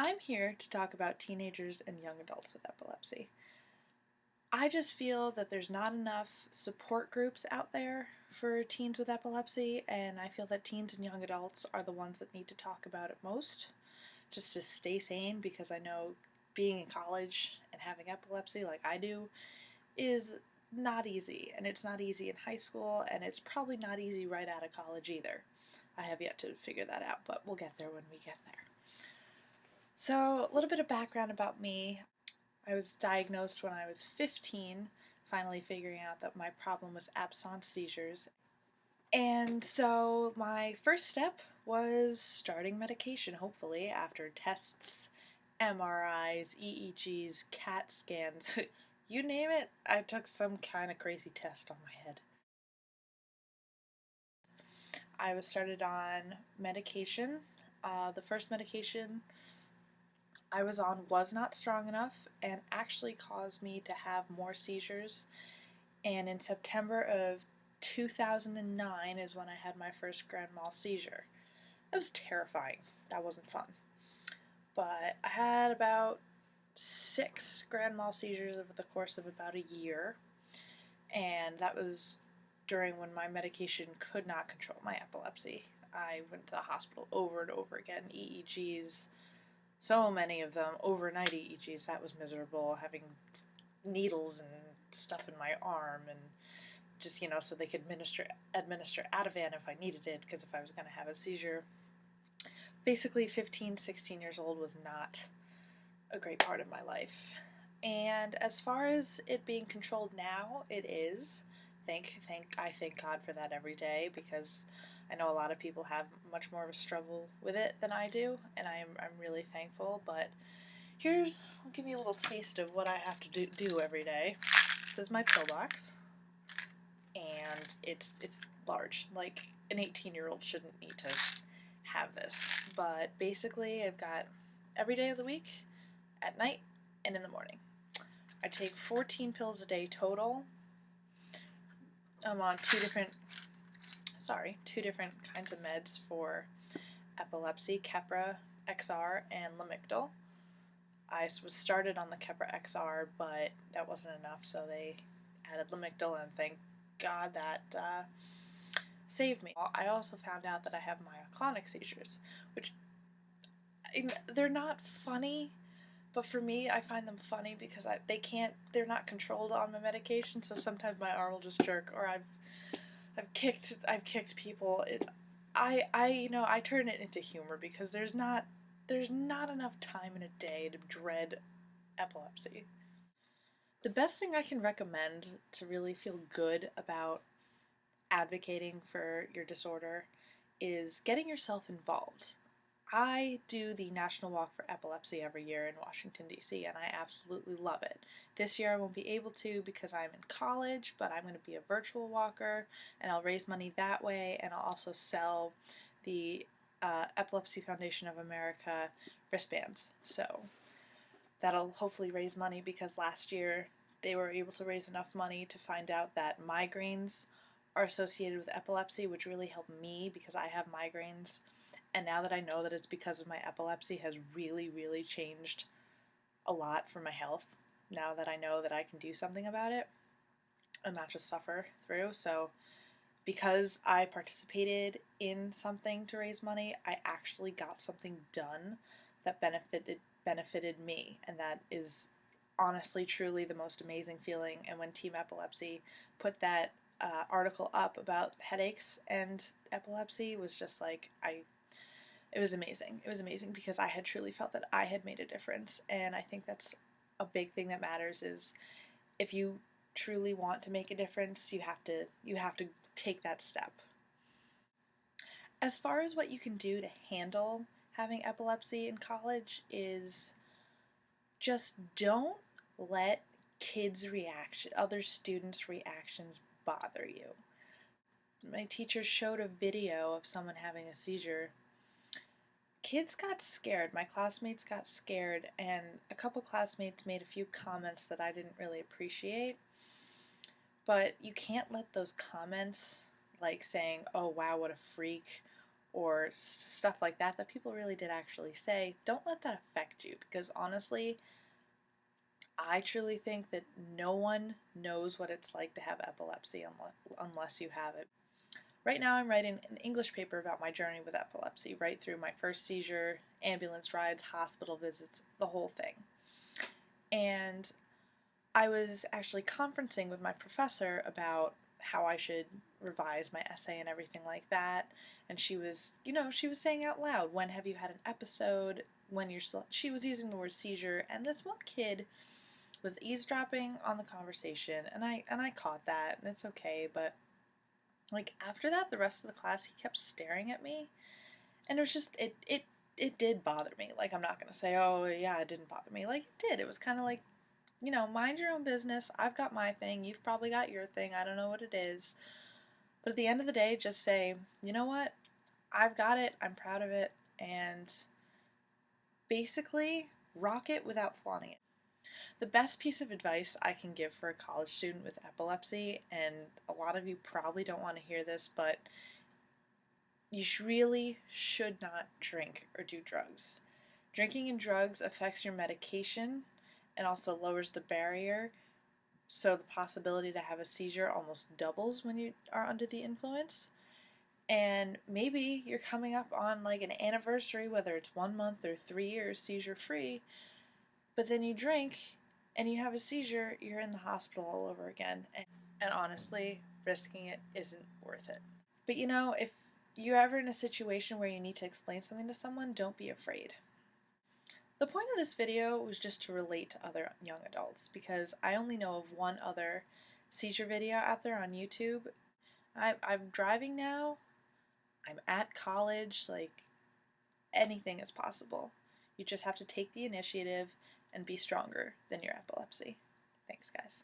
I'm here to talk about teenagers and young adults with epilepsy. I just feel that there's not enough support groups out there for teens with epilepsy, and I feel that teens and young adults are the ones that need to talk about it most, just to stay sane, because I know being in college and having epilepsy like I do is not easy, and it's not easy in high school, and it's probably not easy right out of college either. I have yet to figure that out, but we'll get there when we get there. So, a little bit of background about me. I was diagnosed when I was 15, finally figuring out that my problem was absence seizures. And so, my first step was starting medication, hopefully, after tests, MRIs, EEGs, CAT scans. You name it, I took some kind of crazy test on my head. I was started on medication. The first medication I was on was not strong enough and actually caused me to have more seizures. And in September of 2009 is when I had my first grand mal seizure. It was terrifying. That wasn't fun. But I had about 6 grand mal seizures over the course of about a year. And that was during when my medication could not control my epilepsy. I went to the hospital over and over again, EEGs, so many of them, overnight EEGs. That was miserable, having needles and stuff in my arm, and just, so they could administer Ativan if I needed it, because if I was going to have a seizure. Basically, 15, 16 years old was not a great part of my life. And as far as it being controlled now, it is. I thank God for that every day, because I know a lot of people have much more of a struggle with it than I do, and I'm really thankful. But I'll give you a little taste of what I have to do every day. This is my pill box, and it's large. Like, an 18-year-old shouldn't need to have this. But basically, I've got every day of the week, at night, and in the morning. I take 14 pills a day total. I'm on two different kinds of meds for epilepsy: Keppra XR and Lamictal. I was started on the Keppra XR, but that wasn't enough, so they added Lamictal, and thank God that saved me. I also found out that I have myoclonic seizures, which they're not funny, but for me, I find them funny because they're not controlled on my medication, so sometimes my arm will just jerk, or I've kicked people. I turn it into humor, because there's not enough time in a day to dread epilepsy. The best thing I can recommend to really feel good about advocating for your disorder is getting yourself involved. I do the National Walk for Epilepsy every year in Washington, D.C., and I absolutely love it. This year I won't be able to because I'm in college, but I'm going to be a virtual walker, and I'll raise money that way, and I'll also sell the Epilepsy Foundation of America wristbands. So that'll hopefully raise money, because last year they were able to raise enough money to find out that migraines are associated with epilepsy, which really helped me because I have migraines. And now that I know that it's because of my epilepsy, has really, really changed a lot for my health. Now that I know that I can do something about it and not just suffer through. So because I participated in something to raise money, I actually got something done that benefited me. And that is honestly, truly the most amazing feeling. And when Team Epilepsy put that article up about headaches and epilepsy, was just like, it was amazing. It was amazing because I had truly felt that I had made a difference, and I think that's a big thing that matters. Is if you truly want to make a difference, you have to take that step. As far as what you can do to handle having epilepsy in college, is just don't let other students' reactions bother you. My teacher showed a video of someone having a seizure. Kids got scared. My classmates got scared, and a couple classmates made a few comments that I didn't really appreciate. But you can't let those comments, like saying, "Oh wow, what a freak," or stuff like that that people really did actually say, don't let that affect you, because honestly, I truly think that no one knows what it's like to have epilepsy unless you have it. Right now I'm writing an English paper about my journey with epilepsy, right through my first seizure, ambulance rides, hospital visits, the whole thing. And I was actually conferencing with my professor about how I should revise my essay and everything like that. And she was, she was saying out loud, when have you had an episode? She was using the word seizure, and this one kid was eavesdropping on the conversation, and I caught that, and it's okay, but like after that, the rest of the class, he kept staring at me, and it was just it did bother me. Like, I'm not gonna say, oh yeah, it didn't bother me. Like, it did. It was kind of like, mind your own business. I've got my thing. You've probably got your thing. I don't know what it is. But at the end of the day, just say, you know what? I've got it. I'm proud of it. And basically, rock it without flaunting it. The best piece of advice I can give for a college student with epilepsy, and a lot of you probably don't want to hear this, but you really should not drink or do drugs. Drinking and drugs affects your medication and also lowers the barrier, so the possibility to have a seizure almost doubles when you are under the influence. And maybe you're coming up on like an anniversary, whether it's 1 month or 3 years seizure free, but then you drink and you have a seizure, you're in the hospital all over again. And honestly, risking it isn't worth it. But if you're ever in a situation where you need to explain something to someone, don't be afraid. The point of this video was just to relate to other young adults, because I only know of one other seizure video out there on YouTube. I'm driving now, I'm at college, like, anything is possible. You just have to take the initiative and be stronger than your epilepsy. Thanks, guys.